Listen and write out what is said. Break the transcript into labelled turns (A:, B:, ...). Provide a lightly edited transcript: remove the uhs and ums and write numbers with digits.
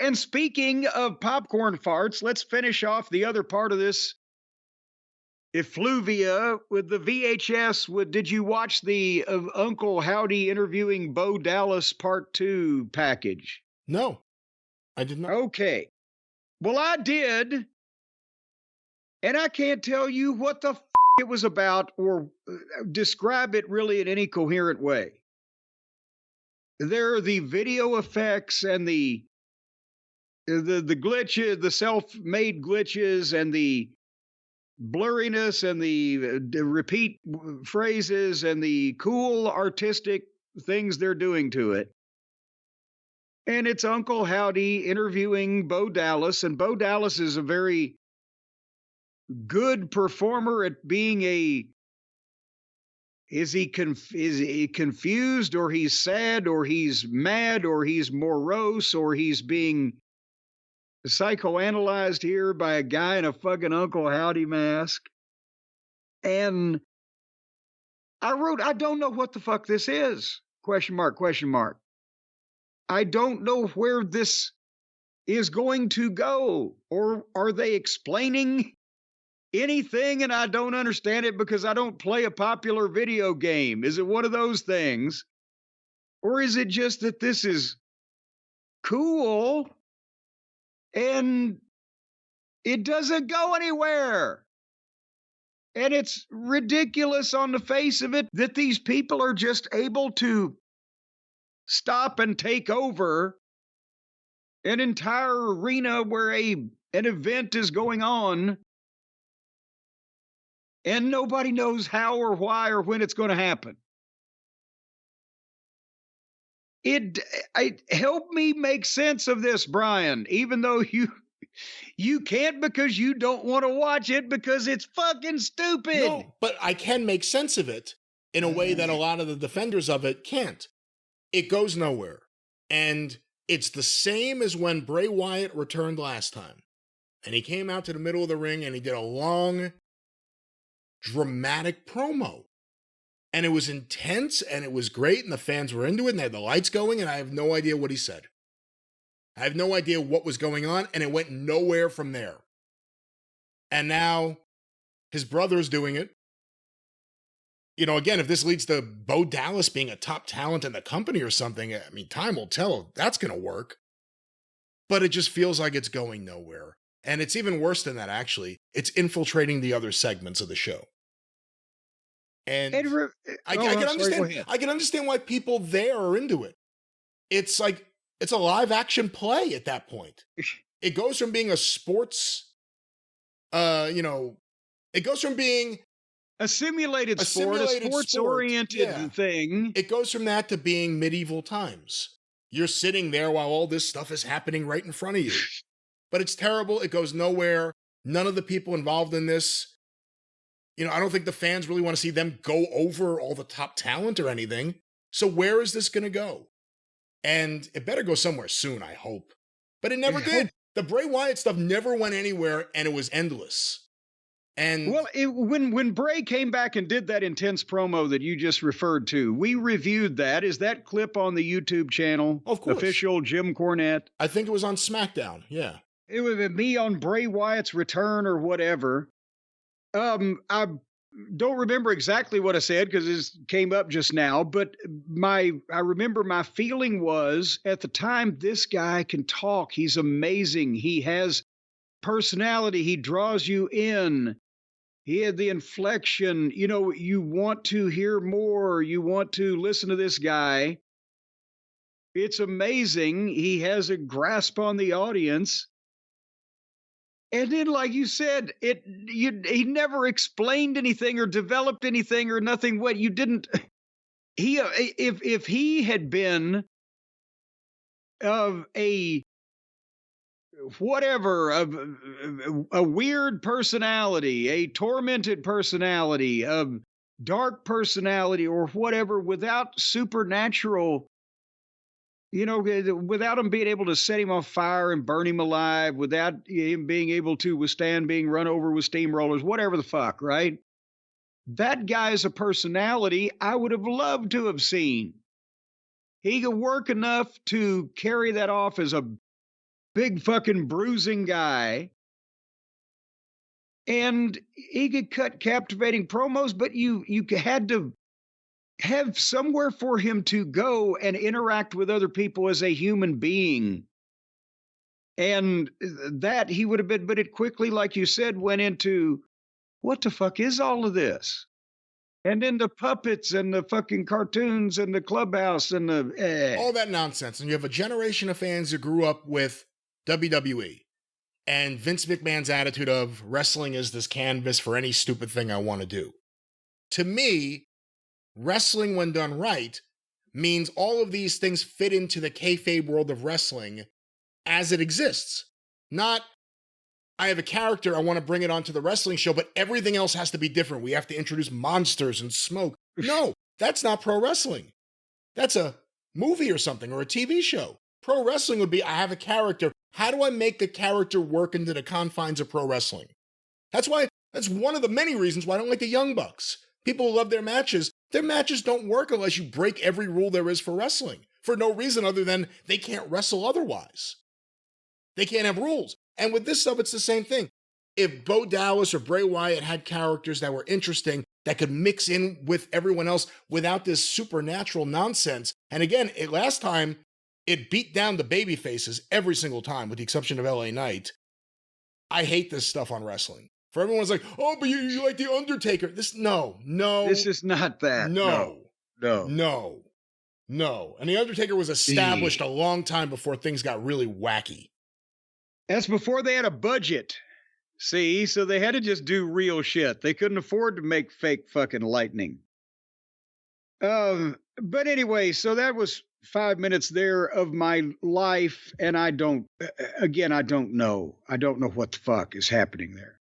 A: And speaking of popcorn farts, let's finish off the other part of this effluvia with the VHS. Did you watch the Uncle Howdy interviewing Bo Dallas Part 2 package?
B: No, I did not.
A: Okay. Well, I did. And I can't tell you what the it was about or describe it really in any coherent way. There are the video effects and the glitches, the self-made glitches and the blurriness and the repeat phrases and the cool artistic things they're doing to it. And it's Uncle Howdy interviewing Bo Dallas, and Bo Dallas is a very good performer at being is he confused, or he's sad, or he's mad, or he's morose, or he's being psychoanalyzed here by a guy in a fucking Uncle Howdy mask. And I wrote, I don't know what the fuck this is. Question mark, question mark. I don't know where this is going to go. Or are they explaining anything and I don't understand it because I don't play a popular video game? Is it one of those things? Or is it just that this is cool and it doesn't go anywhere? And it's ridiculous on the face of it that these people are just able to stop and take over an entire arena where an event is going on, and nobody knows how or why or when it's going to happen. Help me make sense of this, Brian, even though you can't because you don't want to watch it because it's fucking stupid.
B: No, but I can make sense of it in a way that a lot of the defenders of it can't. It goes nowhere. And it's the same as when Bray Wyatt returned last time. And he came out to the middle of the ring and he did a long, dramatic promo. And it was intense and it was great and the fans were into it and they had the lights going and I have no idea what he said. I have no idea what was going on and it went nowhere from there. And now his brother's doing it. You know, again, if this leads to Bo Dallas being a top talent in the company or something, I mean, time will tell if that's going to work. But it just feels like it's going nowhere. And it's even worse than that, actually. It's infiltrating the other segments of the show. And I can understand why people there are into it. It's like, it's a live action play at that point. It goes from being a sports, it goes from being
A: a simulated sport, a sports-oriented thing.
B: It goes from that to being medieval times. You're sitting there while all this stuff is happening right in front of you. But it's terrible. It goes nowhere. None of the people involved in this, I don't think the fans really want to see them go over all the top talent or anything. So where is this going to go? And it better go somewhere soon, I hope. But it never did. The Bray Wyatt stuff never went anywhere, and it was endless. And
A: when Bray came back and did that intense promo that you just referred to, we reviewed that. Is that clip on the YouTube channel?
B: Of course.
A: Official Jim Cornette.
B: I think it was on SmackDown. Yeah.
A: It was me on Bray Wyatt's return or whatever. I don't remember exactly what I said because it came up just now, but I remember my feeling was at the time, this guy can talk. He's amazing. He has personality. He draws you in. He had the inflection. You want to hear more. You want to listen to this guy. It's amazing. He has a grasp on the audience. And then, like you said, he never explained anything or developed anything or nothing. What you didn't, if he had been of a weird personality, a tormented personality, a dark personality, or whatever, without supernatural. Without him being able to set him on fire and burn him alive, without him being able to withstand being run over with steamrollers, whatever the fuck, right? That guy's a personality I would have loved to have seen. He could work enough to carry that off as a big fucking bruising guy. And he could cut captivating promos, but you had to have somewhere for him to go and interact with other people as a human being. And that he would have been, but it quickly, like you said, went into what the fuck is all of this? And then the puppets and the fucking cartoons and the clubhouse and the
B: all that nonsense. And you have a generation of fans who grew up with WWE and Vince McMahon's attitude of wrestling is this canvas for any stupid thing I want to do. To me, wrestling, when done right, means all of these things fit into the kayfabe world of wrestling as it exists. Not, I have a character, I want to bring it onto the wrestling show, but everything else has to be different. We have to introduce monsters and smoke. No, that's not pro wrestling. That's a movie or something, or a TV show. Pro wrestling would be, I have a character. How do I make the character work into the confines of pro wrestling? That's one of the many reasons why I don't like the Young Bucks. People who love their matches don't work unless you break every rule there is for wrestling, for no reason other than they can't wrestle otherwise. They can't have rules. And with this stuff, it's the same thing. If Bo Dallas or Bray Wyatt had characters that were interesting, that could mix in with everyone else without this supernatural nonsense. And again, last time, it beat down the baby faces every single time, with the exception of LA Knight. I hate this stuff on wrestling. For everyone's like, oh, but you like The Undertaker. No.
A: This is not that. No.
B: And The Undertaker was established a long time before things got really wacky.
A: That's before they had a budget. See, so they had to just do real shit. They couldn't afford to make fake fucking lightning. But anyway, so that was 5 minutes there of my life, and I don't know. I don't know what the fuck is happening there.